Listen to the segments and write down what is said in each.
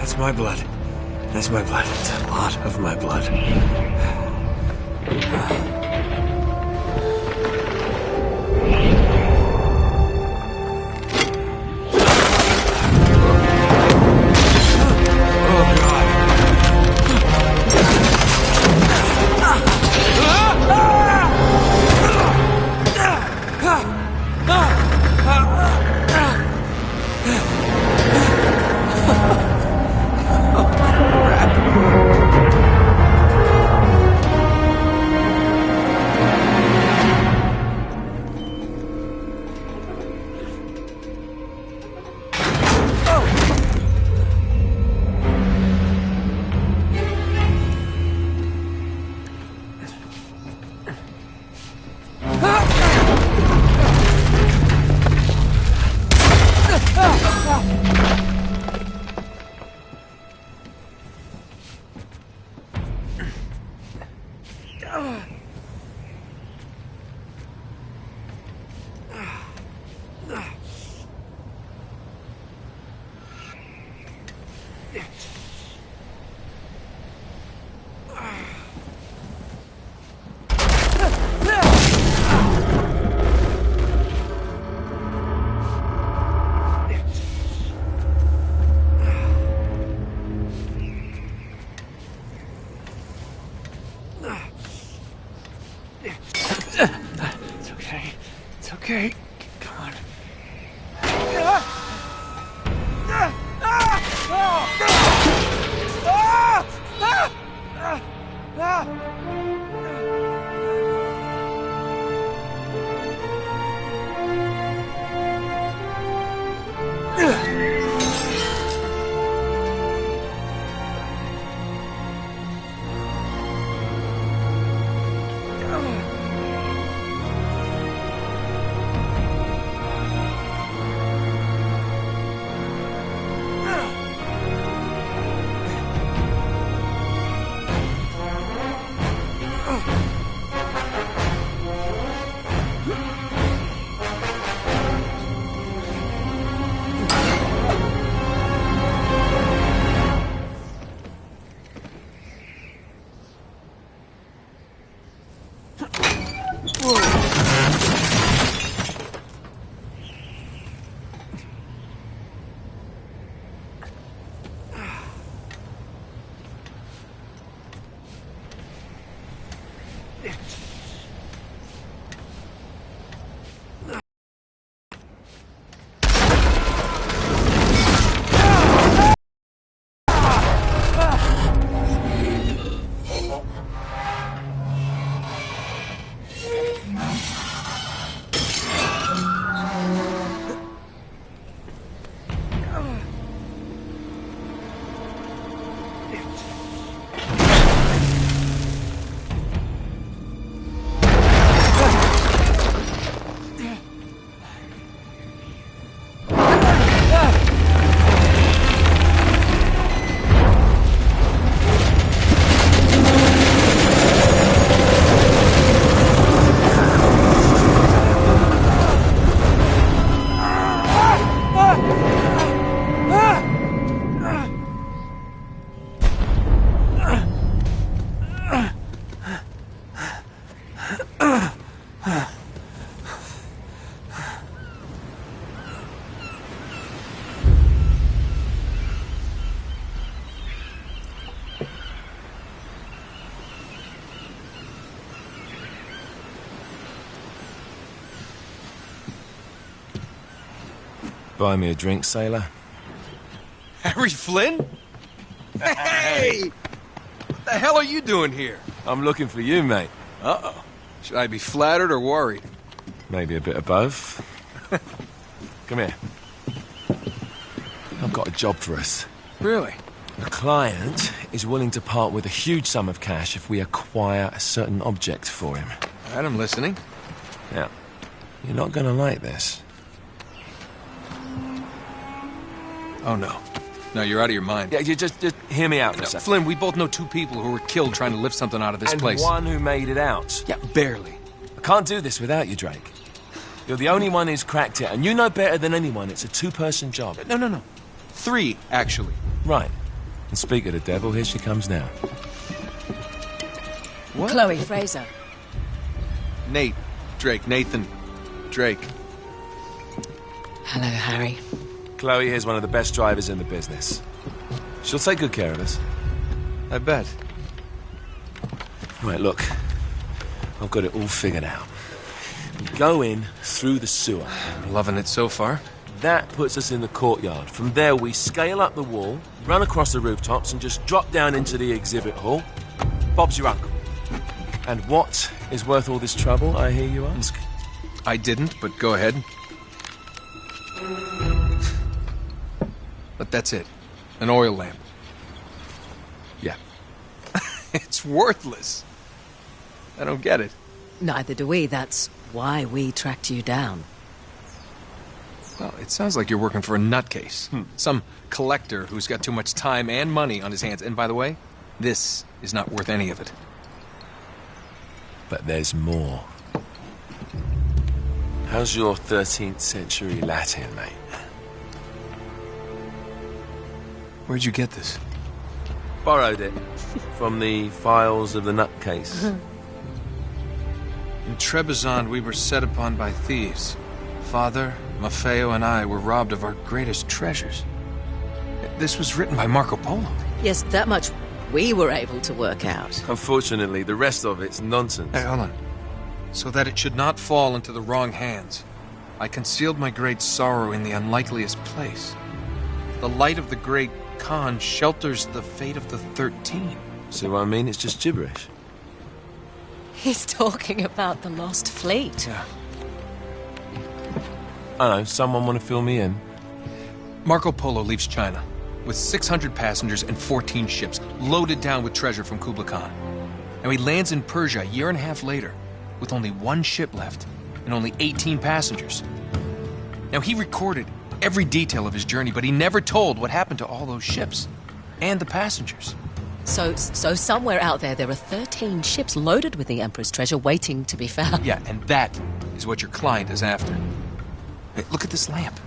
That's my blood. That's my blood. It's a lot of my blood. Okay, come on. Buy me a drink, sailor. Harry Flynn? Hey! What the hell are you doing here? I'm looking for you, mate. Uh-oh. Should I be flattered or worried? Maybe a bit of both. Come here. I've got a job for us. Really? The client is willing to part with a huge sum of cash if we acquire a certain object for him. All right, I'm listening. Now, you're not going to like this. Oh, no. No, you're out of your mind. Yeah, you just hear me out for a second. Flynn, we both know two people who were killed trying to lift something out of this place. And one who made it out. Yeah, barely. I can't do this without you, Drake. You're the only one who's cracked it, and you know better than anyone it's a two-person job. No. 3, actually. Right. And speak of the devil, here she comes now. What? Chloe Fraser. Nathan Drake. Hello, Harry. Chloe here's one of the best drivers in the business. She'll take good care of us. I bet. Right, look. I've got it all figured out. We go in through the sewer. Loving it so far. That puts us in the courtyard. From there, we scale up the wall, run across the rooftops, and just drop down into the exhibit hall. Bob's your uncle. And what is worth all this trouble, I hear you ask? I didn't, but go ahead. But that's it. An oil lamp. Yeah. It's worthless. I don't get it. Neither do we. That's why we tracked you down. Well, it sounds like you're working for a nutcase. Some collector who's got too much time and money on his hands. And by the way, this is not worth any of it. But there's more. How's your 13th century Latin, mate? Where'd you get this? Borrowed it from the files of the nutcase. In Trebizond, we were set upon by thieves. Father, Maffeo, and I were robbed of our greatest treasures. This was written by Marco Polo. Yes, that much we were able to work out. Unfortunately, the rest of it's nonsense. Hey, hold on. So that it should not fall into the wrong hands, I concealed my great sorrow in the unlikeliest place. The light of the great Khan shelters the fate of the 13. See what I mean? It's just gibberish. He's talking about the lost fleet. Yeah. I know, someone want to fill me in? Marco Polo leaves China with 600 passengers and 14 ships, loaded down with treasure from Kublai Khan. And he lands in Persia a year and a half later, with only one ship left and only 18 passengers. Now, he recorded every detail of his journey, but he never told what happened to all those ships and the passengers. So somewhere out there are 13 ships loaded with the Emperor's treasure waiting to be found. Yeah, and that is what your client is after. Hey, look at this lamp.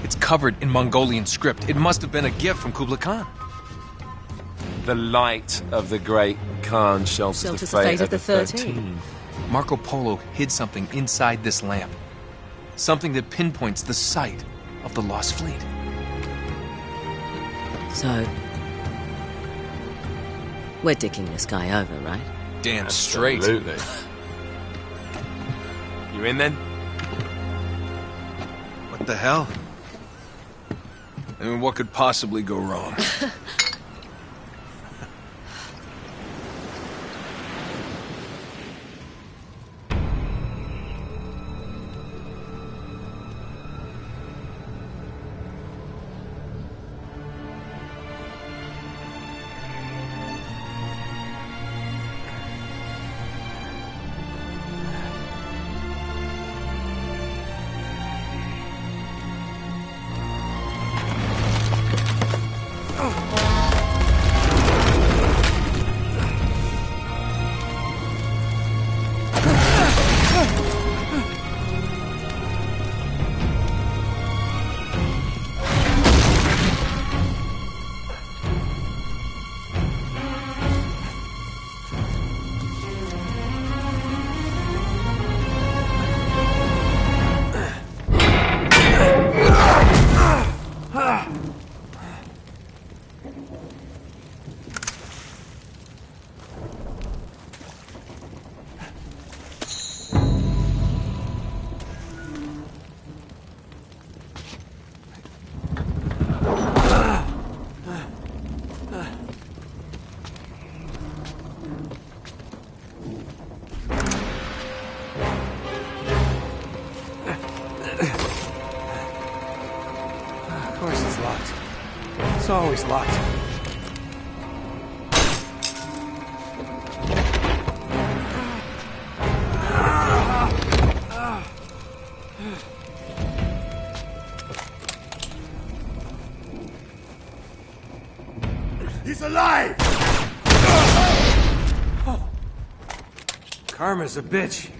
It's covered in Mongolian script. It must have been a gift from Kublai Khan. The light of the great Khan shelters the fate of the 13. Marco Polo hid something inside this lamp. Something that pinpoints the site of the lost fleet. So, we're dicking this guy over, right? Damn straight. Absolutely. You in then? What the hell? I mean, what could possibly go wrong? Of course it's locked. It's always locked. He's alive! Oh. Karma's a bitch.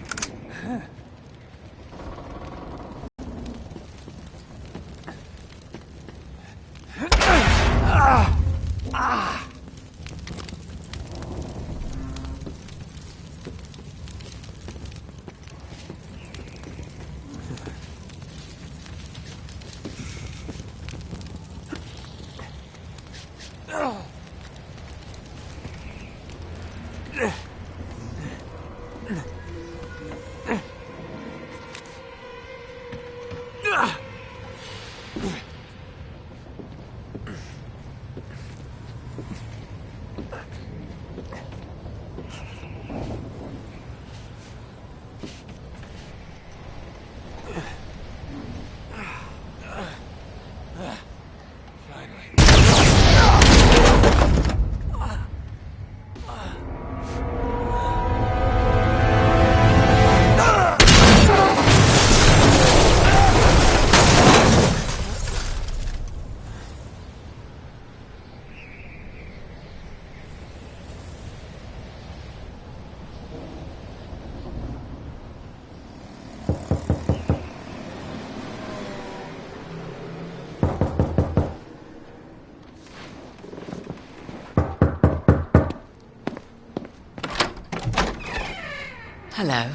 Hello.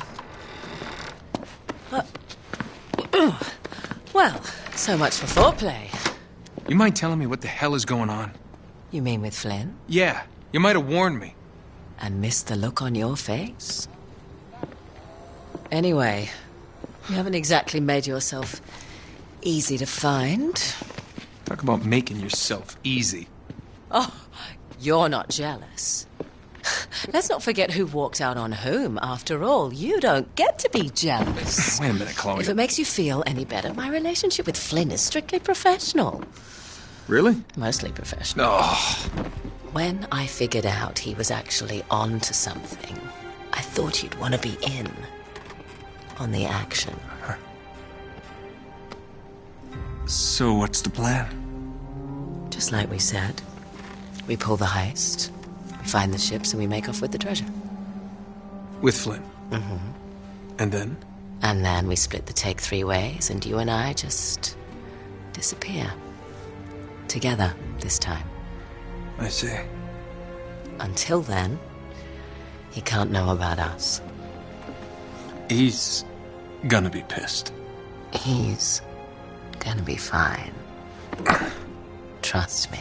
Well, so much for foreplay. You mind telling me what the hell is going on? You mean with Flynn? Yeah, you might have warned me. And missed the look on your face? Anyway, you haven't exactly made yourself easy to find. Talk about making yourself easy. Oh, you're not jealous. Let's not forget who walked out on whom. After all, you don't get to be jealous. Wait a minute, Chloe. If it makes you feel any better, my relationship with Flynn is strictly professional. Really? Mostly professional. Oh. When I figured out he was actually on to something, I thought you'd want to be in on the action. So what's the plan? Just like we said. We pull the heist, we find the ships, and we make off with the treasure. With Flynn? Mm-hmm. And then? And then we split the take 3 ways, and you and I just disappear. Together, this time. I see. Until then, he can't know about us. He's gonna be pissed. He's gonna be fine. Trust me.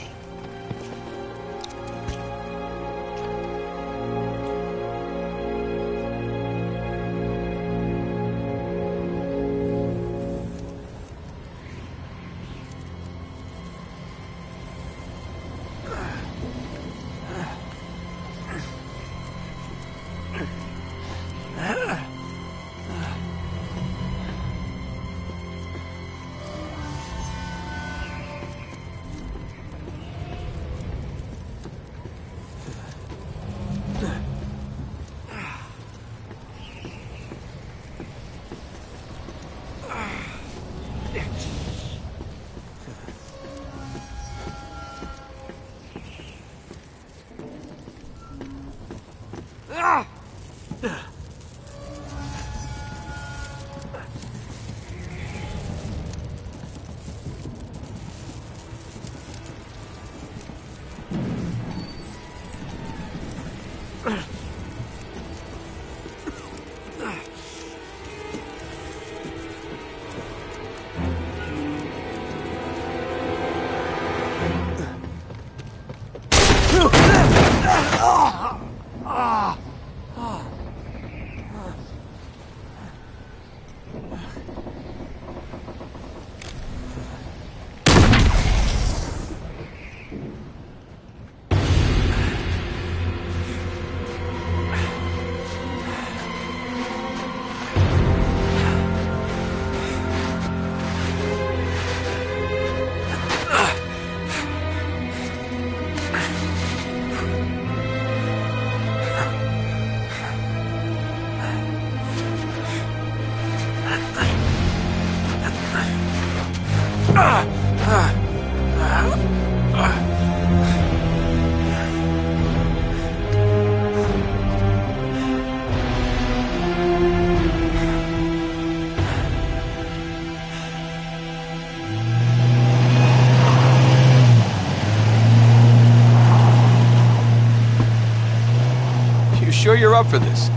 Sure you're up for this?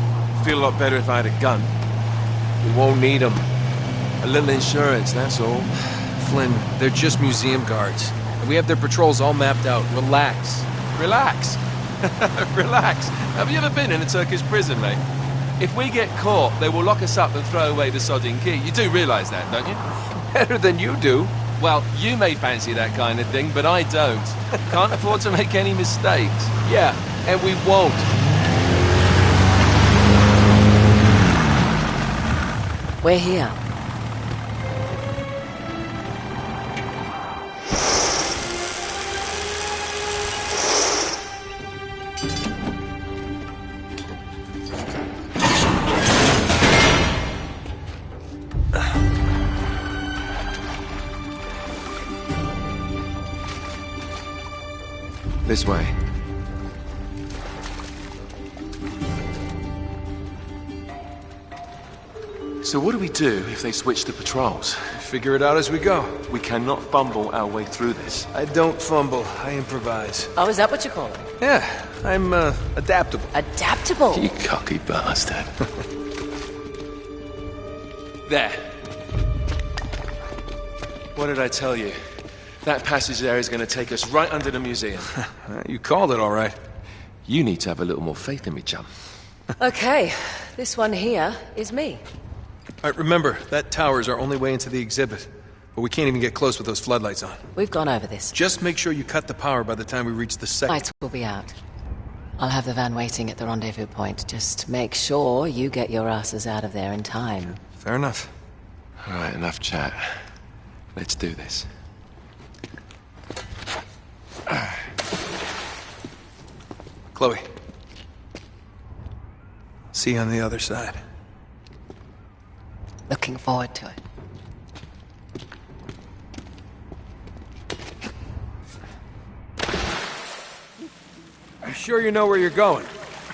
Feel a lot better if I had a gun. We won't need them. A little insurance, that's all. Flynn, they're just museum guards. And we have their patrols all mapped out. Relax. Relax. Relax. Have you ever been in a Turkish prison, mate? If we get caught, they will lock us up and throw away the sodding key. You do realise that, don't you? Better than you do. Well, you may fancy that kind of thing, but I don't. Can't afford to make any mistakes. Yeah, and we won't. We're here. This way. So what do we do if they switch the patrols? Figure it out as we go. We cannot fumble our way through this. I don't fumble, I improvise. Oh, is that what you call it? Yeah, I'm adaptable. Adaptable? You cocky bastard. There. What did I tell you? That passage there is going to take us right under the museum. You called it all right. You need to have a little more faith in me, chum. Okay, this one here is me. All right, remember, that tower is our only way into the exhibit. But we can't even get close with those floodlights on. We've gone over this. Just make sure you cut the power by the time we reach the second... Lights will be out. I'll have the van waiting at the rendezvous point. Just make sure you get your asses out of there in time. Fair enough. All right, enough chat. Let's do this. Chloe. See you on the other side. Looking forward to it. You sure you know where you're going?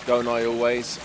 Don't I always?